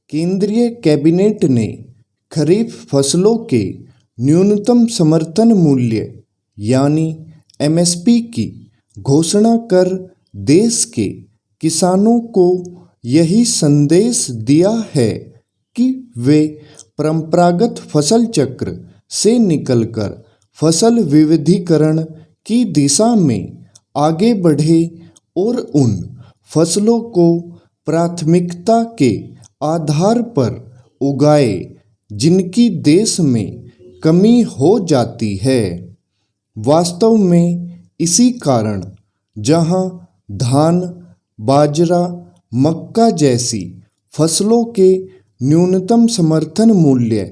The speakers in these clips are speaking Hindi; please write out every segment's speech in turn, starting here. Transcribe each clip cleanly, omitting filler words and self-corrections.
केंद्रीय कैबिनेट ने खरीफ फसलों के न्यूनतम समर्थन मूल्य यानी एमएसपी की घोषणा कर देश के किसानों को यही संदेश दिया है कि वे परंपरागत फसल चक्र से निकलकर फसल विविधीकरण की दिशा में आगे बढ़े और उन फसलों को प्राथमिकता के आधार पर उगाए जिनकी देश में कमी हो जाती है। वास्तव में इसी कारण जहां धान, बाजरा, मक्का जैसी फसलों के न्यूनतम समर्थन मूल्य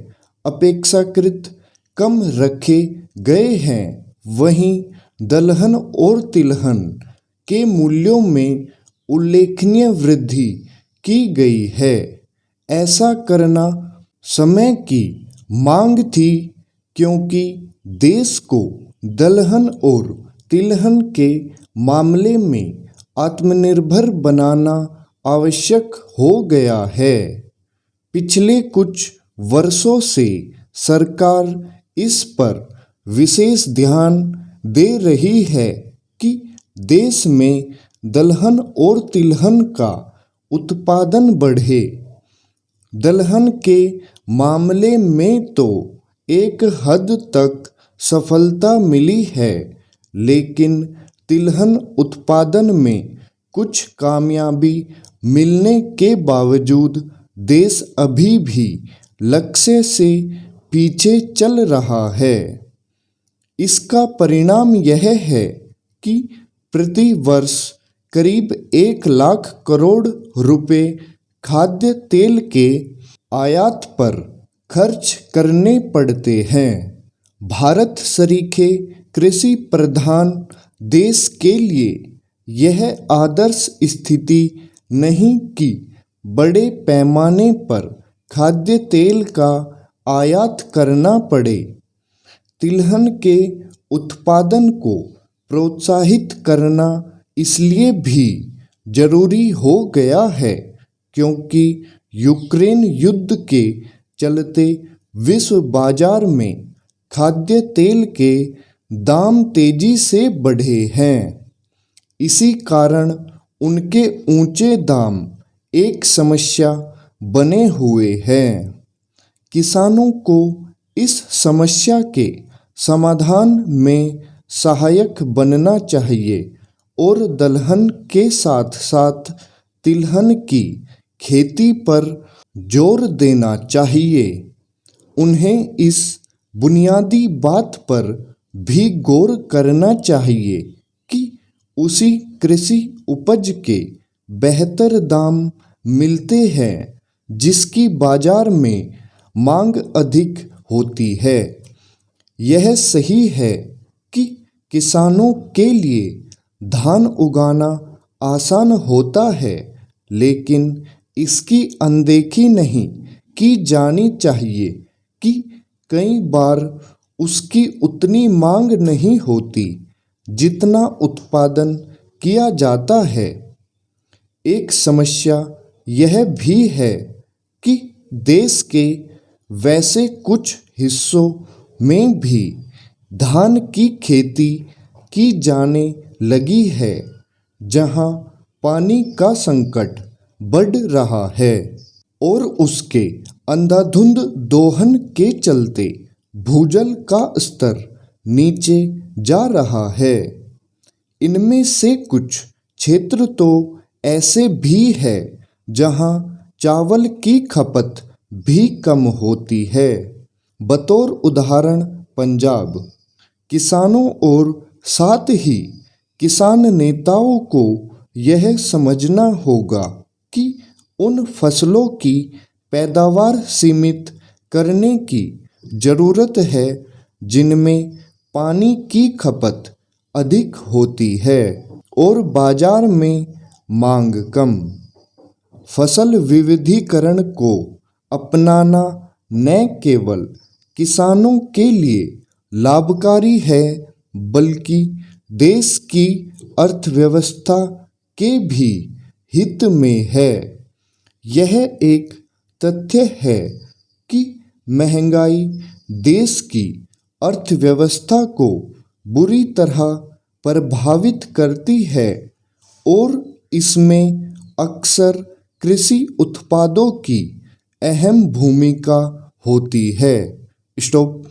अपेक्षाकृत कम रखे गए हैं, वहीं दलहन और तिलहन के मूल्यों में उल्लेखनीय वृद्धि की गई है। ऐसा करना समय की मांग थी क्योंकि देश को दलहन और तिलहन के मामले में आत्मनिर्भर बनाना आवश्यक हो गया है। पिछले कुछ वर्षों से सरकार इस पर विशेष ध्यान दे रही है कि देश में दलहन और तिलहन का उत्पादन बढ़े। दलहन के मामले में तो एक हद तक सफलता मिली है, लेकिन तिलहन उत्पादन में कुछ कामयाबी मिलने के बावजूद देश अभी भी लक्ष्य से पीछे चल रहा है। इसका परिणाम यह है कि प्रति वर्ष करीब 1 लाख करोड़ रुपए खाद्य तेल के आयात पर खर्च करने पड़ते हैं। भारत सरीखे कृषि प्रधान देश के लिए यह आदर्श स्थिति नहीं कि बड़े पैमाने पर खाद्य तेल का आयात करना पड़े। तिलहन के उत्पादन को प्रोत्साहित करना इसलिए भी जरूरी हो गया है क्योंकि यूक्रेन युद्ध के चलते विश्व बाजार में खाद्य तेल के दाम तेजी से बढ़े हैं। इसी कारण उनके ऊंचे दाम एक समस्या बने हुए हैं। किसानों को इस समस्या के समाधान में सहायक बनना चाहिए और दलहन के साथ साथ तिलहन की खेती पर जोर देना चाहिए। उन्हें इस बुनियादी बात पर भी गौर करना चाहिए कि उसी कृषि उपज के बेहतर दाम मिलते हैं जिसकी बाजार में मांग अधिक होती है। यह सही है कि किसानों के लिए धान उगाना आसान होता है, लेकिन इसकी अनदेखी नहीं की जानी चाहिए कि कई बार उसकी उतनी मांग नहीं होती जितना उत्पादन किया जाता है। एक समस्या यह भी है कि देश के वैसे कुछ हिस्सों में भी धान की खेती की जाने लगी है जहां पानी का संकट बढ़ रहा है और उसके अंधाधुंध दोहन के चलते भूजल का स्तर नीचे जा रहा है। इनमें से कुछ क्षेत्र तो ऐसे भी है जहां चावल की खपत भी कम होती है। बतौर उदाहरण पंजाब। किसानों और साथ ही किसान नेताओं को यह समझना होगा कि उन फसलों की पैदावार सीमित करने की ज़रूरत है जिनमें पानी की खपत अधिक होती है और बाजार में मांग कम। फसल विविधीकरण को अपनाना न केवल किसानों के लिए लाभकारी है बल्कि देश की अर्थव्यवस्था के भी हित में है। यह एक तथ्य है कि महंगाई देश की अर्थव्यवस्था को बुरी तरह प्रभावित करती है और इसमें अक्सर कृषि उत्पादों की अहम भूमिका होती है। स्टॉप।